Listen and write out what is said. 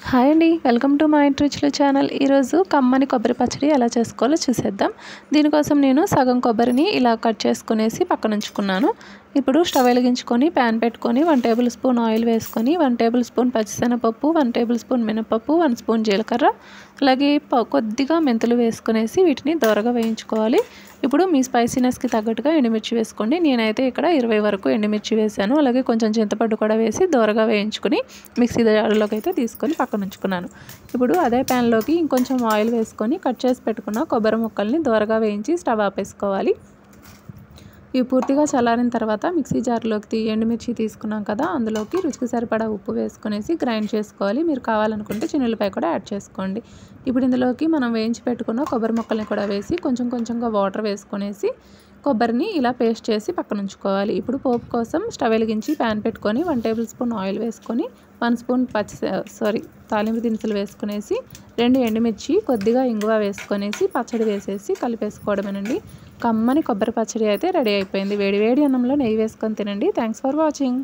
Hi అండి, welcome to మా ఇంటి రుచులు ఛానల్. ఈరోజు కమ్మని కొబ్బరి పచ్చడి ఎలా చేసుకోవాలో చూసేద్దాం. దీనికోసం నేను సగం కొబ్బరిని ఇలా కట్ చేసుకునేసి పక్కన ఉంచుకున్నాను. ఇప్పుడు స్టవ్ వెలిగించుకొని ప్యాన్ పెట్టుకొని 1 టేబుల్ స్పూన్ ఆయిల్ వేసుకొని 1 టేబుల్ స్పూన్ పచ్చిశనగపప్పు, 1 టేబుల్ స్పూన్ మినపప్పు, 1 స్పూన్ జీలకర్ర, అలాగే కొద్దిగా మెంతులు వేసుకునేసి వీటిని దోరగా వేయించుకోవాలి. ఇప్పుడు మీ స్పైసీనెస్కి తగ్గట్టుగా ఎండుమిర్చి వేసుకోండి. నేనైతే ఇక్కడ 20 వరకు ఎండుమిర్చి వేసాను. అలాగే కొంచెం చింతపండు కూడా వేసి దోరగా వేయించుకుని మిక్సీ జార్లోకి అయితే తీసుకొని పక్కన ఉంచుకున్నాను. ఇప్పుడు అదే ప్యాన్లోకి ఇంకొంచెం ఆయిల్ వేసుకొని కట్ చేసి పెట్టుకున్న కొబ్బరి ముక్కల్ని దోరగా వేయించి స్టవ్ ఆపేసుకోవాలి. ఇవి పూర్తిగా చల్లారిన తర్వాత మిక్సీ జార్లోకి ఎండుమిర్చి తీసుకున్నాం కదా, అందులోకి రుచికి సరిపడా ఉప్పు వేసుకునేసి గ్రైండ్ చేసుకోవాలి. మీరు కావాలనుకుంటే చిన్నులపై కూడా యాడ్ చేసుకోండి. ఇప్పుడు ఇందులోకి మనం వేయించి పెట్టుకున్న కొబ్బరి ముక్కల్ని కూడా వేసి కొంచెంగా వాటర్ వేసుకునేసి కొబ్బరిని ఇలా పేస్ట్ చేసి పక్కన ఉంచుకోవాలి. ఇప్పుడు పోపు కోసం స్టవ్ వెలిగించి ప్యాన్ పెట్టుకొని 1 టేబుల్ స్పూన్ ఆయిల్ వేసుకొని 1 స్పూన్ తాలింపు దినుసులు వేసుకునేసి 2 ఎండుమిర్చి, కొద్దిగా ఇంగువ వేసుకునేసి పచ్చడి వేసేసి కలిపేసుకోవడమేనండి. కమ్మని కొబ్బరి పచ్చడి అయితే రెడీ అయిపోయింది. వేడి వేడి అన్నంలో నెయ్యి వేసుకొని తినండి. Thanks for watching.